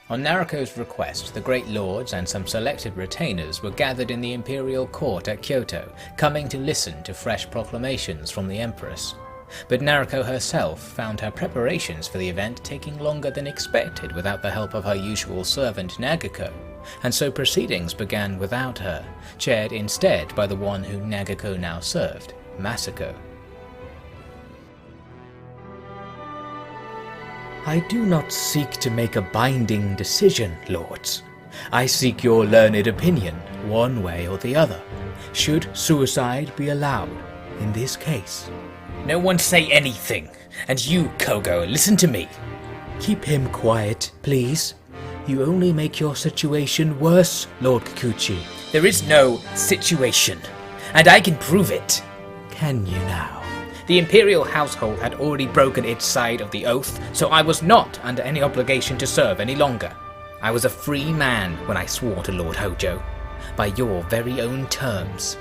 On Nariko's request, the great lords and some selected retainers were gathered in the imperial court at Kyoto, coming to listen to fresh proclamations from the empress. But Nariko herself found her preparations for the event taking longer than expected without the help of her usual servant Nagako, and so proceedings began without her, chaired instead by the one who Nagako now served, Masako. I do not seek to make a binding decision, lords. I seek your learned opinion, one way or the other. Should suicide be allowed in this case? No one say anything, and you, Kogo, listen to me. Keep him quiet, please. You only make your situation worse, Lord Kikuchi. There is no situation, and I can prove it. Can you now? The imperial household had already broken its side of the oath, so I was not under any obligation to serve any longer. I was a free man when I swore to Lord Hojo, by your very own terms.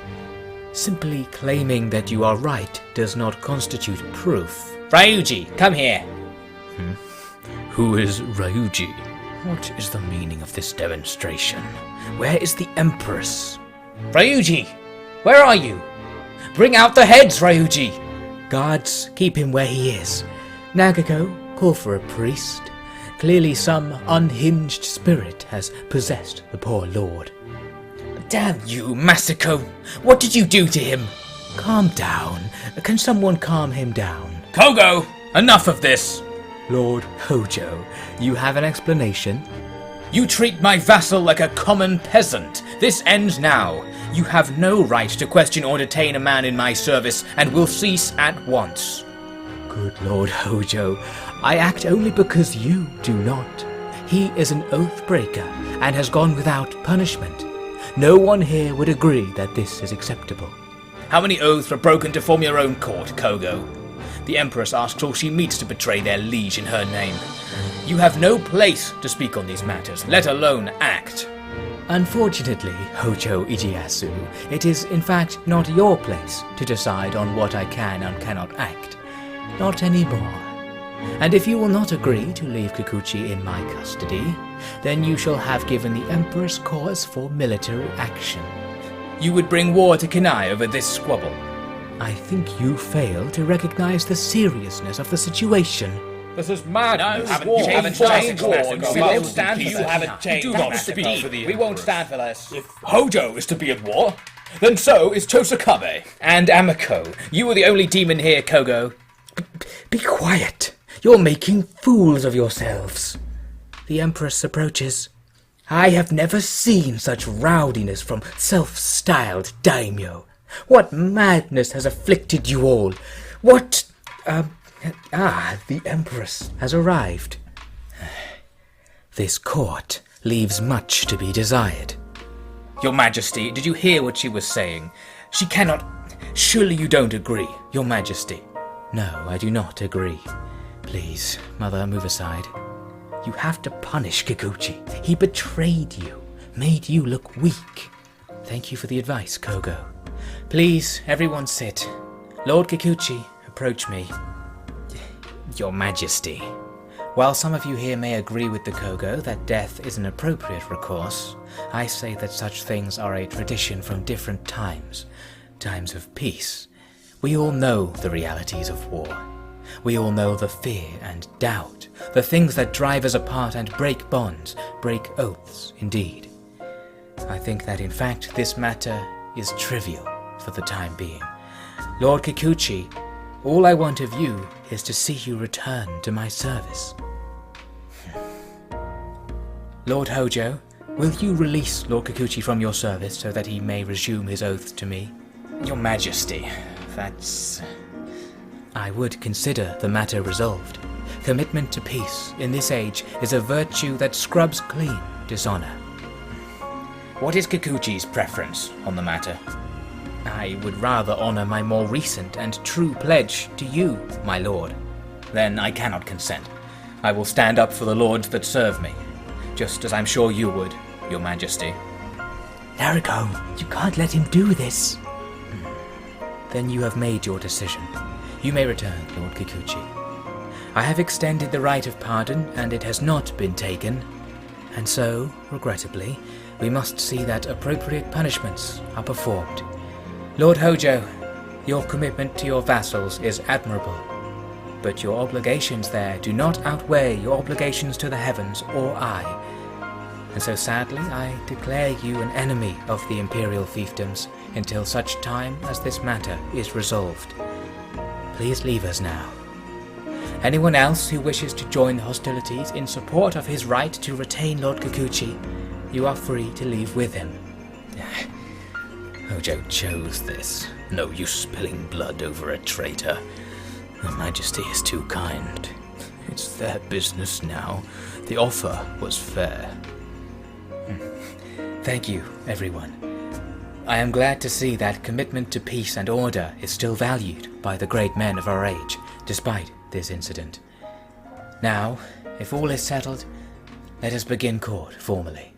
Simply claiming that you are right does not constitute proof. Ryuji, come here. Who is Ryuji? What is the meaning of this demonstration? Where is the Empress? Ryuji, where are you? Bring out the heads, Ryuji. Guards, keep him where he is. Nagako, call for a priest. Clearly some unhinged spirit has possessed the poor lord. Damn you, Masako! What did you do to him? Calm down. Can someone calm him down? Kogo! Enough of this! Lord Hojo, you have an explanation? You treat my vassal like a common peasant. This ends now. You have no right to question or detain a man in my service, and will cease at once. Good Lord Hojo, I act only because you do not. He is an oath breaker, and has gone without punishment. No one here would agree that this is acceptable. How many oaths were broken to form your own court, Kogo? The Empress asks all she meets to betray their liege in her name. You have no place to speak on these matters, let alone act. Unfortunately, Hojo Ieyasu, it is in fact not your place to decide on what I can and cannot act. Not anymore. And if you will not agree to leave Kikuchi in my custody, then you shall have given the Emperor's cause for military action. You would bring war to Kenai over this squabble. I think you fail to recognize the seriousness of the situation. This is mad. No, you haven't changed. We won't stand for You this. haven't changed. Do not Masako. speak for the We won't stand for this. If Hojo is to be at war, then so is Tosakabe. And Amiko. You are the only demon here, Kogo. Be quiet. You're making fools of yourselves. The Empress approaches. I have never seen such rowdiness from self-styled daimyo. What madness has afflicted you all? What, the Empress has arrived. This court leaves much to be desired. Your Majesty, did you hear what she was saying? She cannot... Surely you don't agree, Your Majesty. No, I do not agree. Please, Mother, move aside. You have to punish Kikuchi. He betrayed you, made you look weak. Thank you for the advice, Kogo. Please, everyone sit. Lord Kikuchi, approach me. Your Majesty, while some of you here may agree with the Kogo that death is an appropriate recourse, I say that such things are a tradition from different times, times of peace. We all know the realities of war. We all know the fear and doubt, the things that drive us apart and break bonds, break oaths, indeed. I think that in fact this matter is trivial for the time being. Lord Kikuchi, all I want of you is to see you return to my service. Lord Hojo, will you release Lord Kikuchi from your service so that he may resume his oath to me? Your Majesty, that's... I would consider the matter resolved. Commitment to peace in this age is a virtue that scrubs clean dishonor. What is Kikuchi's preference on the matter? I would rather honor my more recent and true pledge to you, my lord. Then I cannot consent. I will stand up for the lords that serve me, just as I'm sure you would, Your Majesty. Nariko, you can't let him do this. Then you have made your decision. You may return, Lord Kikuchi. I have extended the right of pardon, and it has not been taken. And so, regrettably, we must see that appropriate punishments are performed. Lord Hojo, your commitment to your vassals is admirable, but your obligations there do not outweigh your obligations to the heavens or I. And so sadly, I declare you an enemy of the Imperial fiefdoms until such time as this matter is resolved. Please leave us now. Anyone else who wishes to join the hostilities in support of his right to retain Lord Kikuchi, you are free to leave with him. Hojo chose this. No use spilling blood over a traitor. Her Majesty is too kind. It's their business now. The offer was fair. Thank you, everyone. I am glad to see that commitment to peace and order is still valued by the great men of our age, despite this incident. Now, if all is settled, let us begin court formally.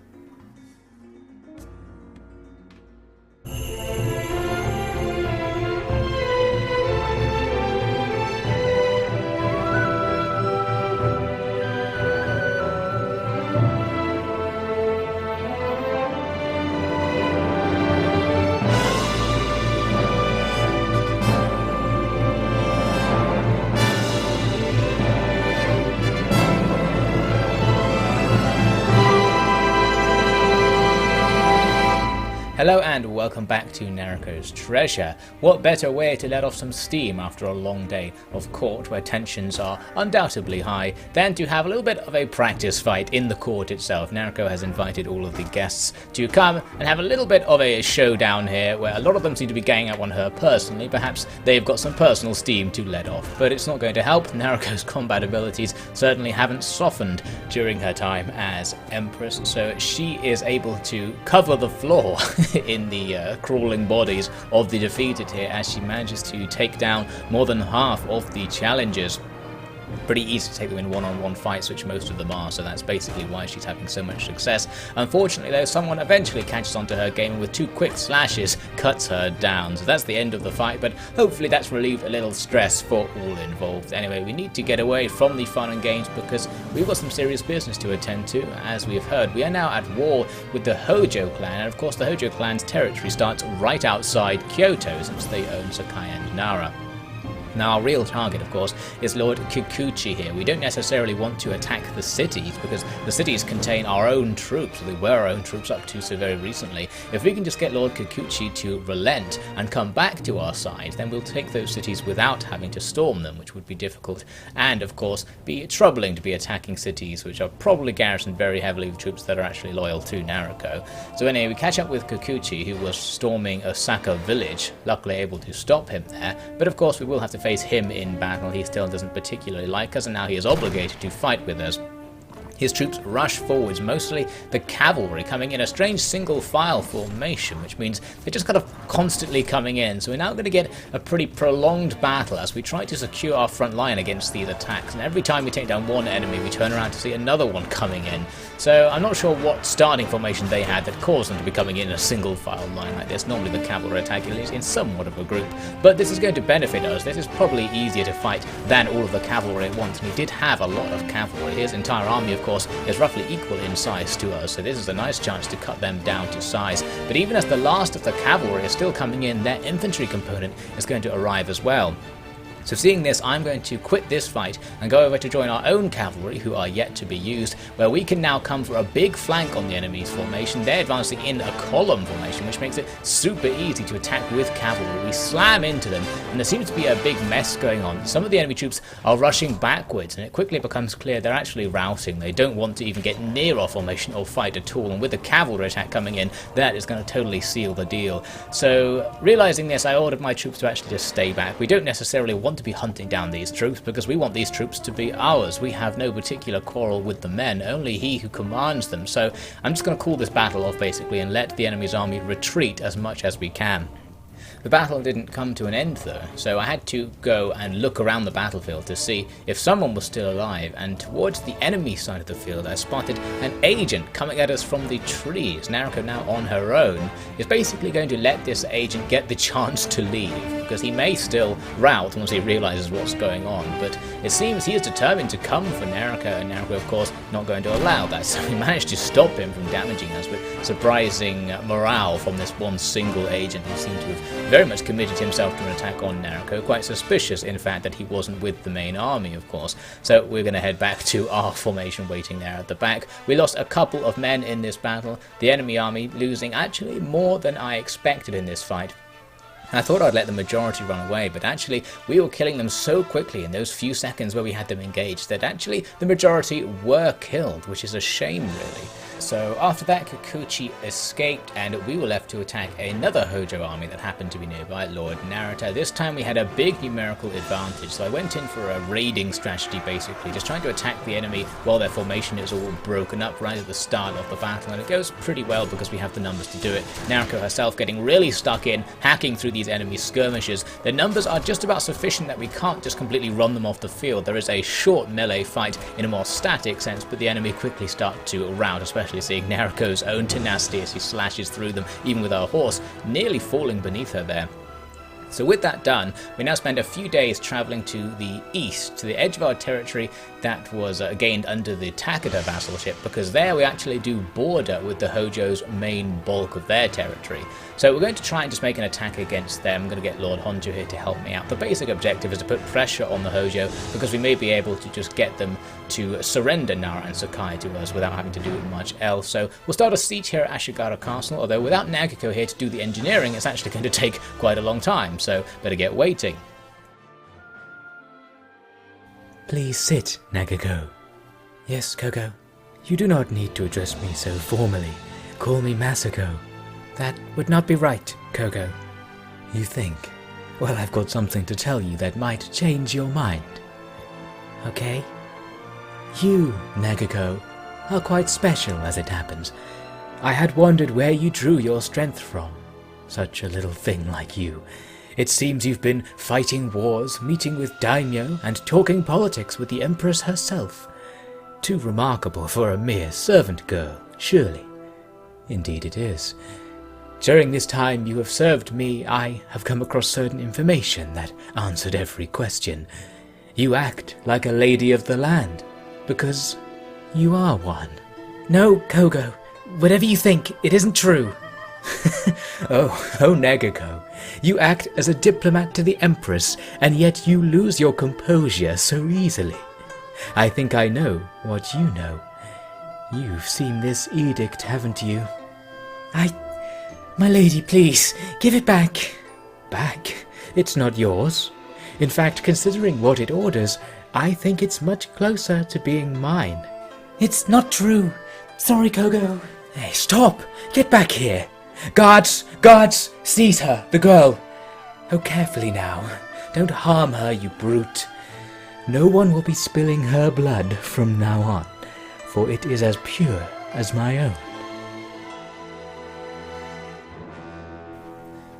Hello and welcome back to Nariko's Treasure. What better way to let off some steam after a long day of court where tensions are undoubtedly high than to have a little bit of a practice fight in the court itself. Nariko has invited all of the guests to come and have a little bit of a showdown here where a lot of them seem to be ganging up on her personally. Perhaps they've got some personal steam to let off, but it's not going to help. Nariko's combat abilities certainly haven't softened during her time as Empress, so she is able to cover the floor in the crawling bodies of the defeated here as she manages to take down more than half of the challengers. Pretty easy to take them in one-on-one fights, which most of them are, so that's basically why she's having so much success. Unfortunately though, someone eventually catches onto her game and with 2 quick slashes cuts her down, so that's the end of the fight, but hopefully that's relieved a little stress for all involved. Anyway, we need to get away from the fun and games because we've got some serious business to attend to. As we have heard, we are now at war with the Hojo clan, and of course the Hojo clan's territory starts right outside Kyoto since they own Sakai and Nara. Now our real target, of course, is Lord Kikuchi here. We don't necessarily want to attack the cities because the cities contain our own troops. They were our own troops up to so very recently. If we can just get Lord Kikuchi to relent and come back to our side, then we'll take those cities without having to storm them, which would be difficult and, of course, be troubling to be attacking cities which are probably garrisoned very heavily with troops that are actually loyal to Nariko. So anyway, we catch up with Kikuchi, who was storming Osaka village, luckily able to stop him there, but of course we will have to face him in battle. He still doesn't particularly like us, and now he is obligated to fight with us. His troops rush forwards, mostly the cavalry, coming in a strange single file formation, which means they're just kind of constantly coming in. So we're now going to get a pretty prolonged battle as we try to secure our front line against these attacks. And every time we take down one enemy, we turn around to see another one coming in. So I'm not sure what starting formation they had that caused them to be coming in a single file line like this. Normally the cavalry attack is in somewhat of a group, but this is going to benefit us. This is probably easier to fight than all of the cavalry at once, and he did have a lot of cavalry. His entire army, of course, is roughly equal in size to us, so this is a nice chance to cut them down to size. But even as the last of the cavalry is still coming in, their infantry component is going to arrive as well. So seeing this, I'm going to quit this fight and go over to join our own cavalry, who are yet to be used, where we can now come for a big flank on the enemy's formation. They're advancing in a column formation, which makes it super easy to attack with cavalry. We slam into them, and there seems to be a big mess going on. Some of the enemy troops are rushing backwards, and it quickly becomes clear they're actually routing. They don't want to even get near our formation or fight at all, and with the cavalry attack coming in, that is going to totally seal the deal. So realizing this, I ordered my troops to actually just stay back. We don't necessarily want to be hunting down these troops because we want these troops to be ours. We have no particular quarrel with the men, only he who commands them. So I'm just going to call this battle off basically and let the enemy's army retreat as much as we can. The battle didn't come to an end though, so I had to go and look around the battlefield to see if someone was still alive, and towards the enemy side of the field I spotted an agent coming at us from the trees. Nariko, now on her own, is basically going to let this agent get the chance to leave, because he may still rout once he realises what's going on, but it seems he is determined to come for Nariko, and Nariko of course not going to allow that, so we managed to stop him from damaging us with surprising morale from this one single agent who seemed to have very much committed himself to an attack on Nariko. Quite suspicious in fact that he wasn't with the main army of course. So we're going to head back to our formation waiting there at the back. We lost a couple of men in this battle, the enemy army losing actually more than I expected in this fight. I thought I'd let the majority run away, but actually we were killing them so quickly in those few seconds where we had them engaged that actually the majority were killed, which is a shame really. So after that, Kikuchi escaped and we were left to attack another Hojo army that happened to be nearby, Lord Narita. This time we had a big numerical advantage, so I went in for a raiding strategy basically, just trying to attack the enemy while their formation is all broken up right at the start of the battle, and it goes pretty well because we have the numbers to do it. Nariko herself getting really stuck in, hacking through these enemy skirmishes. The numbers are just about sufficient that we can't just completely run them off the field. There is a short melee fight in a more static sense, but the enemy quickly start to rout, especially seeing Nariko's own tenacity as he slashes through them, even with our horse nearly falling beneath her there. So with that done, we now spend a few days travelling to the east, to the edge of our territory that was gained under the Takeda vassalship, because there we actually do border with the Hojo's main bulk of their territory. So we're going to try and just make an attack against them. I'm going to get Lord Honjo here to help me out. The basic objective is to put pressure on the Hojo, because we may be able to just get them to surrender Nara and Sakai to us without having to do much else. So we'll start a siege here at Ashigara Castle, although without Nagako here to do the engineering, it's actually going to take quite a long time, so better get waiting. Please sit, Nagako. Yes, Koko. You do not need to address me so formally. Call me Masako. That would not be right, Koko. You think? Well, I've got something to tell you that might change your mind. Okay? You, Nagako, are quite special as it happens. I had wondered where you drew your strength from. Such a little thing like you. It seems you've been fighting wars, meeting with daimyo, and talking politics with the Empress herself. Too remarkable for a mere servant girl, surely. Indeed it is. During this time you have served me, I have come across certain information that answered every question. You act like a lady of the land, because you are one. No, Kogo, whatever you think, it isn't true. Oh, Nagako, you act as a diplomat to the Empress, and yet you lose your composure so easily. I think I know what you know. You've seen this edict, haven't you? My lady, please, give it back. Back? It's not yours. In fact, considering what it orders, I think it's much closer to being mine. It's not true. Sorry, Kogo. Hey, stop! Get back here! Guards! Guards! Seize her, the girl! Oh, carefully now. Don't harm her, you brute. No one will be spilling her blood from now on, for it is as pure as my own.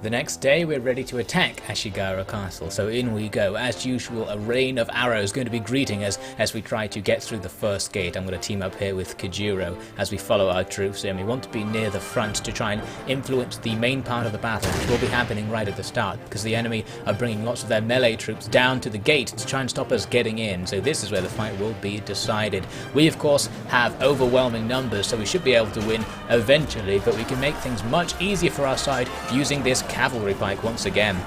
The next day we're ready to attack Ashigara Castle, so in we go. As usual, a rain of arrows going to be greeting us as we try to get through the first gate. I'm going to team up here with Kajiro as we follow our troops, and we want to be near the front to try and influence the main part of the battle, which will be happening right at the start, because the enemy are bringing lots of their melee troops down to the gate to try and stop us getting in, so this is where the fight will be decided. We of course have overwhelming numbers, so we should be able to win eventually, but we can make things much easier for our side using this cavalry pike once again.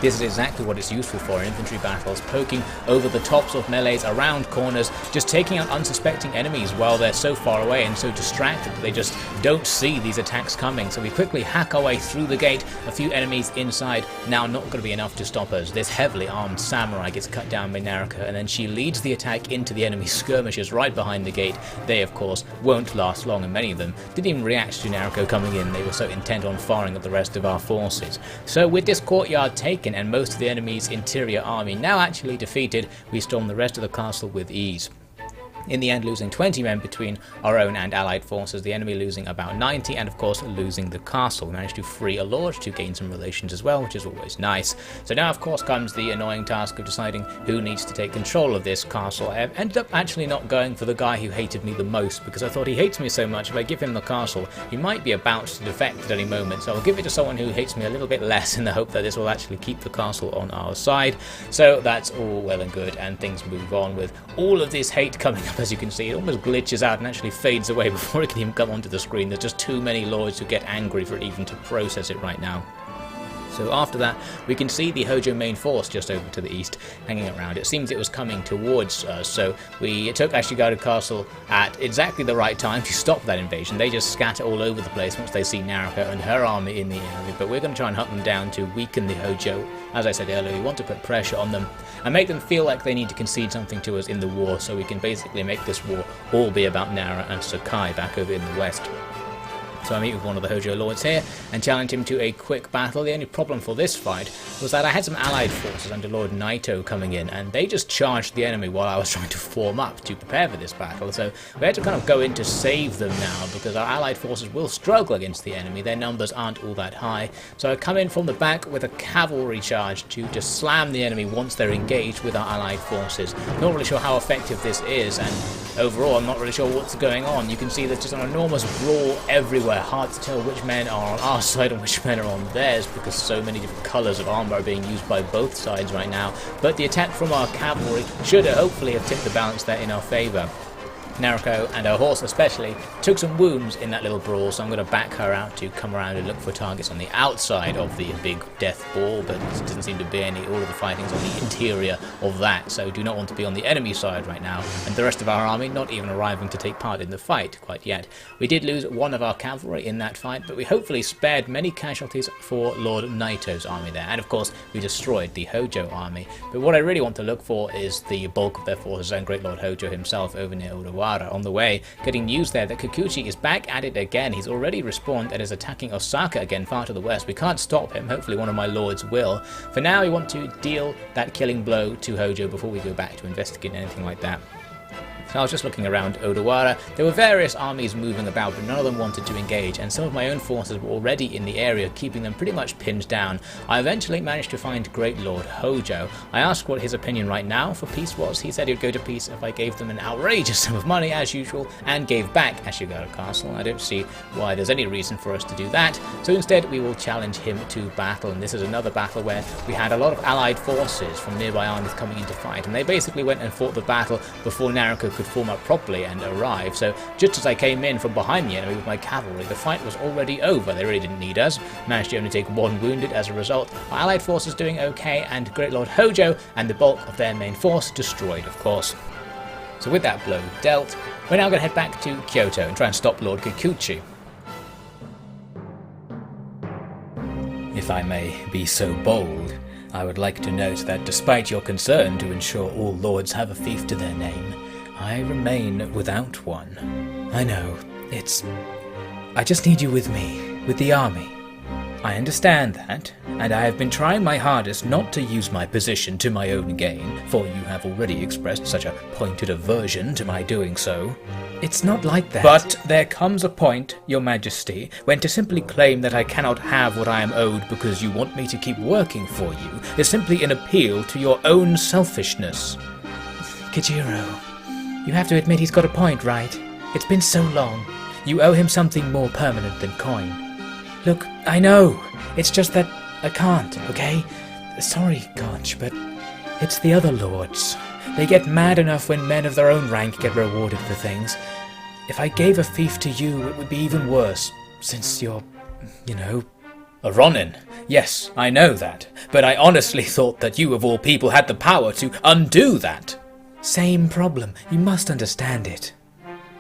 This is exactly what it's useful for in infantry battles, poking over the tops of melees, around corners, just taking out unsuspecting enemies while they're so far away and so distracted that they just don't see these attacks coming. So we quickly hack our way through the gate, a few enemies inside, now not going to be enough to stop us. This heavily armed samurai gets cut down by Nariko, and then she leads the attack into the enemy skirmishers right behind the gate. They of course won't last long, and many of them didn't even react to Nariko coming in. They were so intent on firing at the rest of our forces. So with this courtyard taken and most of the enemy's interior army now actually defeated, we storm the rest of the castle with ease. in the end losing 20 men between our own and allied forces, the enemy losing about 90, and of course losing the castle. We managed to free a lord to gain some relations as well, which is always nice. So now of course comes the annoying task of deciding who needs to take control of this castle. I ended up actually not going for the guy who hated me the most, because I thought he hates me so much, if I give him the castle, he might be about to defect at any moment, so I'll give it to someone who hates me a little bit less in the hope that this will actually keep the castle on our side. So that's all well and good, and things move on with all of this hate coming up. As you can see, it almost glitches out and actually fades away before it can even come onto the screen. There's just too many lords who get angry for it even to process it right now. So after that, we can see the Hojo main force just over to the east, hanging around. It seems it was coming towards us, so we took Ashigara Castle at exactly the right time to stop that invasion. They just scatter all over the place once they see Nariko and her army in the area, but we're going to try and hunt them down to weaken the Hojo. As I said earlier, we want to put pressure on them and make them feel like they need to concede something to us in the war, so we can basically make this war all be about Nara and Sakai back over in the west. So I meet with one of the Hojo lords here and challenge him to a quick battle. The only problem for this fight was that I had some allied forces under Lord Naito coming in, and they just charged the enemy while I was trying to form up to prepare for this battle. So we had to kind of go in to save them now, because our allied forces will struggle against the enemy. Their numbers aren't all that high. So I come in from the back with a cavalry charge to just slam the enemy once they're engaged with our allied forces. Not really sure how effective this is, and overall I'm not really sure what's going on. You can see there's just an enormous brawl everywhere. Hard to tell which men are on our side and which men are on theirs, because so many different colours of armour are being used by both sides right now. But the attack from our cavalry should hopefully have tipped the balance there in our favour. Nariko, and her horse especially, took some wounds in that little brawl, so I'm going to back her out to come around and look for targets on the outside of the big death ball, but there doesn't seem to be any. All of the fighting's on the interior of that, so do not want to be on the enemy side right now, and the rest of our army not even arriving to take part in the fight quite yet. We did lose one of our cavalry in that fight, but we hopefully spared many casualties for Lord Naito's army there, and of course we destroyed the Hojo army. But what I really want to look for is the bulk of their forces and Great Lord Hojo himself over near Odawara. On the way, getting news there that Kikuchi is back at it again. He's already respawned and is attacking Osaka again far to the west. We can't stop him. Hopefully one of my lords will. For now, we want to deal that killing blow to Hojo before we go back to investigate anything like that. So I was just looking around Odawara. There were various armies moving about, but none of them wanted to engage, and some of my own forces were already in the area, keeping them pretty much pinned down. I eventually managed to find Great Lord Hojo. I asked what his opinion right now for peace was. He said he'd go to peace if I gave them an outrageous sum of money, as usual, and gave back Ashigara Castle. I don't see why there's any reason for us to do that, so instead we will challenge him to battle, and this is another battle where we had a lot of allied forces from nearby armies coming into fight, and they basically went and fought the battle before Nariko could form up properly and arrive. So just as I came in from behind the enemy with my cavalry, the fight was already over. They really didn't need us. Managed to only take one wounded as a result. Our allied forces doing okay, and Great Lord Hojo and the bulk of their main force destroyed, of course. So with that blow dealt, we're now going to head back to Kyoto and try and stop Lord Kikuchi. If I may be so bold, I would like to note that despite your concern to ensure all lords have a fief to their name, I remain without one. I know, I just need you with me, with the army. I understand that, and I have been trying my hardest not to use my position to my own gain, for you have already expressed such a pointed aversion to my doing so. It's not like that. But there comes a point, Your Majesty, when to simply claim that I cannot have what I am owed because you want me to keep working for you is simply an appeal to your own selfishness. Kajiro, you have to admit he's got a point, right? It's been so long. You owe him something more permanent than coin. Look, I know. It's just that I can't, okay? Sorry, Conch, but it's the other lords. They get mad enough when men of their own rank get rewarded for things. If I gave a fief to you, it would be even worse, since you're, a Ronin. Yes, I know that, but I honestly thought that you of all people had the power to undo that. Same problem. You must understand it.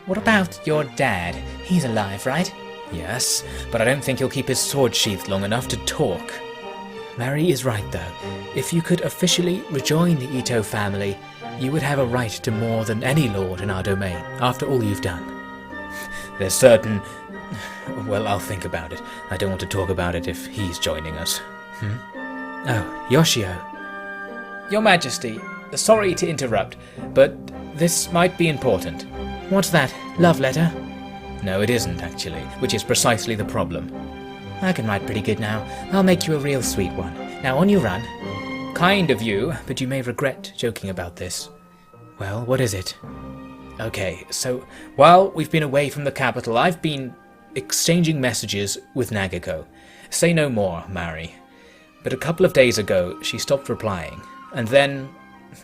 What about your dad? He's alive, right? Yes, but I don't think he'll keep his sword sheathed long enough to talk. Mary is right, though. If you could officially rejoin the Ito family, you would have a right to more than any lord in our domain, after all you've done. There's certain... Well, I'll think about it. I don't want to talk about it if he's joining us. Oh, Yoshio. Your Majesty, sorry to interrupt, but this might be important. What's that? Love letter? No, it isn't actually, which is precisely the problem. I can write pretty good now. I'll make you a real sweet one. Now on you run. Kind of you, but you may regret joking about this. Well, what is it? Okay, so while we've been away from the capital, I've been exchanging messages with Nagako. Say no more, Mari. But a couple of days ago, she stopped replying, and then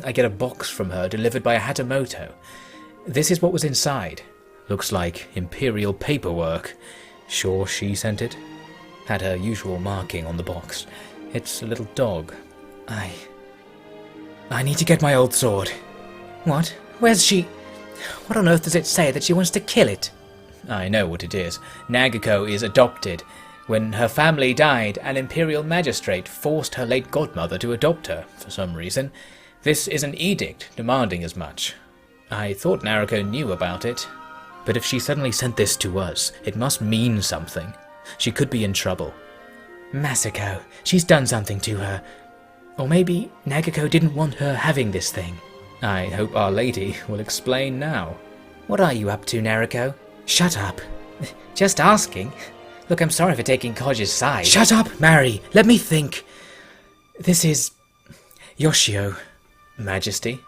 I get a box from her delivered by a Hatamoto. This is what was inside. Looks like imperial paperwork. Sure she sent it? Had her usual marking on the box. It's a little dog. I need to get my old sword. What? Where's she? What on earth does it say that she wants to kill it? I know what it is. Nagako is adopted. When her family died, an imperial magistrate forced her late godmother to adopt her, for some reason. This is an edict demanding as much. I thought Nariko knew about it. But if she suddenly sent this to us, it must mean something. She could be in trouble. Masako. She's done something to her. Or maybe Nagako didn't want her having this thing. I hope Our Lady will explain now. What are you up to, Nariko? Shut up. Just asking. Look, I'm sorry for taking Koji's side. Shut up, Mari. Let me think. This is Yoshio. Majesty?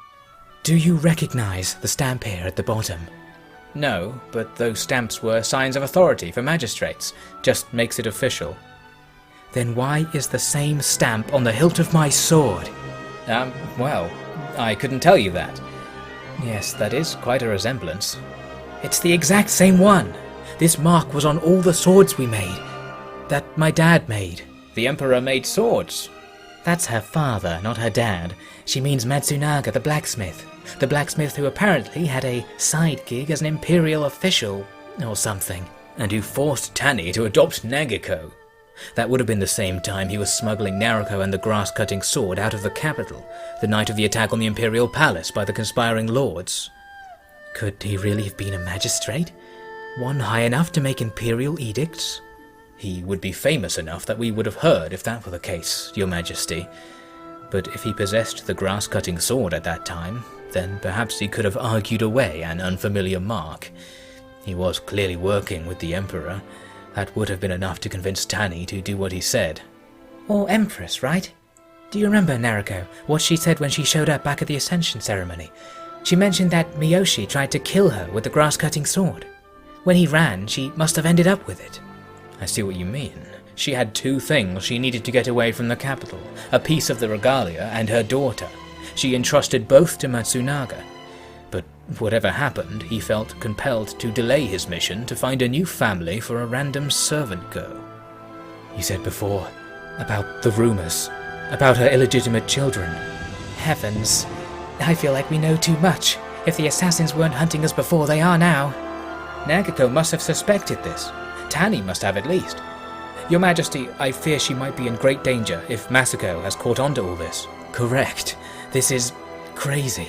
Do you recognize the stamp here at the bottom? No, but those stamps were signs of authority for magistrates. Just makes it official. Then why is the same stamp on the hilt of my sword? Well, I couldn't tell you that. Yes, that is quite a resemblance. It's the exact same one. This mark was on all the swords we made. That my dad made. The Emperor made swords. That's her father, not her dad. She means Matsunaga, the blacksmith. The blacksmith who apparently had a side gig as an imperial official or something. And who forced Tani to adopt Nagako. That would have been the same time he was smuggling Nariko and the grass-cutting sword out of the capital, the night of the attack on the imperial palace by the conspiring lords. Could he really have been a magistrate? One high enough to make imperial edicts? He would be famous enough that we would have heard if that were the case, Your Majesty. But if he possessed the grass-cutting sword at that time, then perhaps he could have argued away an unfamiliar mark. He was clearly working with the Emperor. That would have been enough to convince Tani to do what he said. Or Empress, right? Do you remember, Nariko, what she said when she showed up back at the Ascension ceremony? She mentioned that Miyoshi tried to kill her with the grass-cutting sword. When he ran, she must have ended up with it. I see what you mean. She had two things she needed to get away from the capital, a piece of the regalia and her daughter. She entrusted both to Matsunaga. But whatever happened, he felt compelled to delay his mission to find a new family for a random servant girl. You said before about the rumors, about her illegitimate children. Heavens, I feel like we know too much. If the assassins weren't hunting us before, they are now. Nagako must have suspected this. Tani must have at least. Your Majesty, I fear she might be in great danger if Masako has caught on to all this. Correct. This is crazy.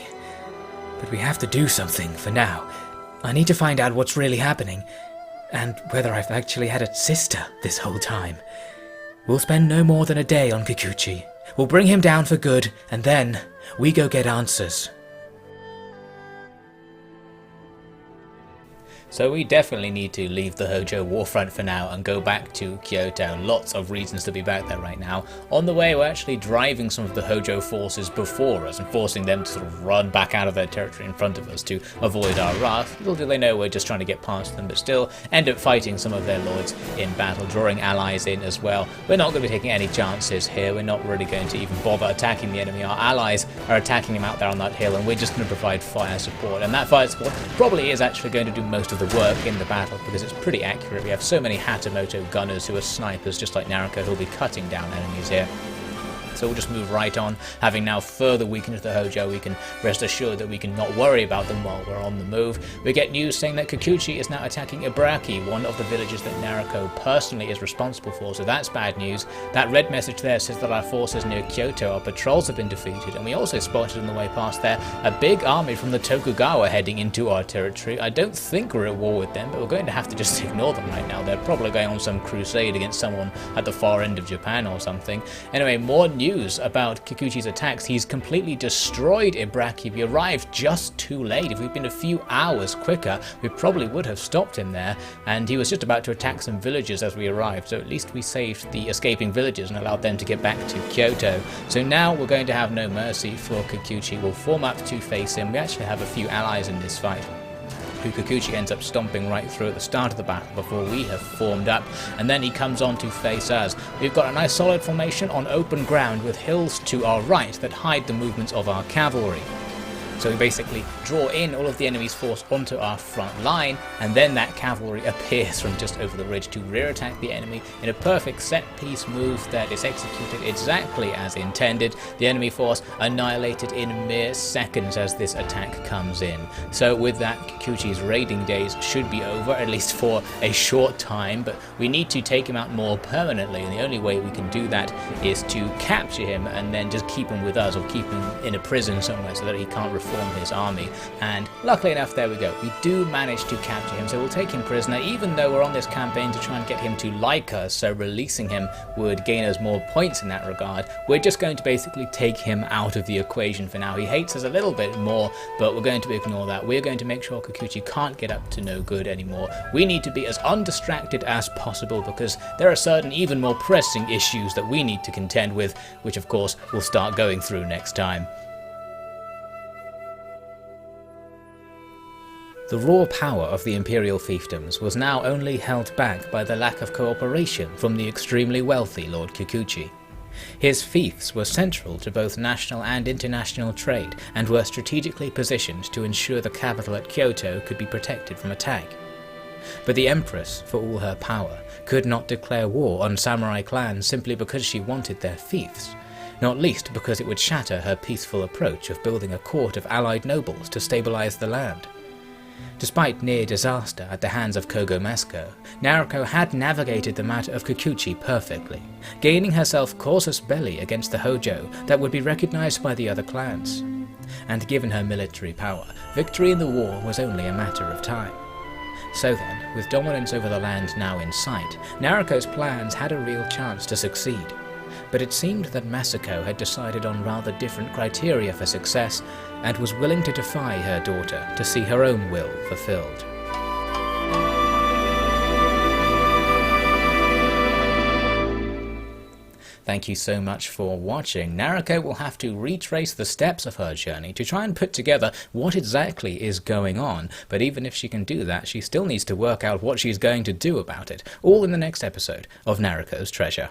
But we have to do something for now. I need to find out what's really happening, and whether I've actually had a sister this whole time. We'll spend no more than a day on Kikuchi. We'll bring him down for good, and then we go get answers. So we definitely need to leave the Hojo warfront for now and go back to Kyoto. Lots of reasons to be back there right now. On the way, we're actually driving some of the Hojo forces before us and forcing them to sort of run back out of their territory in front of us to avoid our wrath. Little do they know we're just trying to get past them, but still end up fighting some of their lords in battle, drawing allies in as well. We're not going to be taking any chances here. We're not really going to even bother attacking the enemy. Our allies are attacking them out there on that hill, and we're just going to provide fire support. And that fire support probably is actually going to do most of the work in the battle because it's pretty accurate. We have so many Hatamoto gunners who are snipers just like Nariko who'll be cutting down enemies here. So we'll just move right on. Having now further weakened the Hojo, we can rest assured that we can not worry about them while we're on the move. We get news saying that Kikuchi is now attacking Ibaraki, one of the villages that Nariko personally is responsible for, so that's bad news. That red message there says that our forces near Kyoto, our patrols have been defeated, and we also spotted on the way past there a big army from the Tokugawa heading into our territory. I don't think we're at war with them, but we're going to have to just ignore them right now. They're probably going on some crusade against someone at the far end of Japan or something. Anyway, more news news about Kikuchi's attacks. He's completely destroyed Ibaraki. We arrived just too late. If we'd been a few hours quicker, we probably would have stopped him there, and he was just about to attack some villagers as we arrived, so at least we saved the escaping villagers and allowed them to get back to Kyoto. So now we're going to have no mercy for Kikuchi. We'll form up to face him. We actually have a few allies in this fight, who Kikuchi ends up stomping right through at the start of the battle before we have formed up, and then he comes on to face us. We've got a nice solid formation on open ground with hills to our right that hide the movements of our cavalry. So we basically draw in all of the enemy's force onto our front line, and then that cavalry appears from just over the ridge to rear attack the enemy in a perfect set-piece move that is executed exactly as intended. The enemy force annihilated in mere seconds as this attack comes in. So with that, Kikuchi's raiding days should be over, at least for a short time, but we need to take him out more permanently, and the only way we can do that is to capture him and then just keep him with us, or keep him in a prison somewhere so that he can't reform his army. And luckily enough, there we go, we do manage to capture him, so we'll take him prisoner, even though we're on this campaign to try and get him to like us, so releasing him would gain us more points in that regard. We're just going to basically take him out of the equation for now. He hates us a little bit more, but we're going to ignore that. We're going to make sure Kikuchi can't get up to no good anymore. We need to be as undistracted as possible, because there are certain even more pressing issues that we need to contend with, which of course we'll start going through next time. The raw power of the imperial fiefdoms was now only held back by the lack of cooperation from the extremely wealthy Lord Kikuchi. His fiefs were central to both national and international trade, and were strategically positioned to ensure the capital at Kyoto could be protected from attack. But the Empress, for all her power, could not declare war on samurai clans simply because she wanted their fiefs, not least because it would shatter her peaceful approach of building a court of allied nobles to stabilize the land. Despite near disaster at the hands of Kogo Masako, Nariko had navigated the matter of Kikuchi perfectly, gaining herself casus belli against the Hojo that would be recognized by the other clans. And given her military power, victory in the war was only a matter of time. So then, with dominance over the land now in sight, Nariko's plans had a real chance to succeed. But it seemed that Masako had decided on rather different criteria for success, and was willing to defy her daughter to see her own will fulfilled. Thank you so much for watching. Nariko will have to retrace the steps of her journey to try and put together what exactly is going on, but even if she can do that, she still needs to work out what she's going to do about it, all in the next episode of Nariko's Treasure.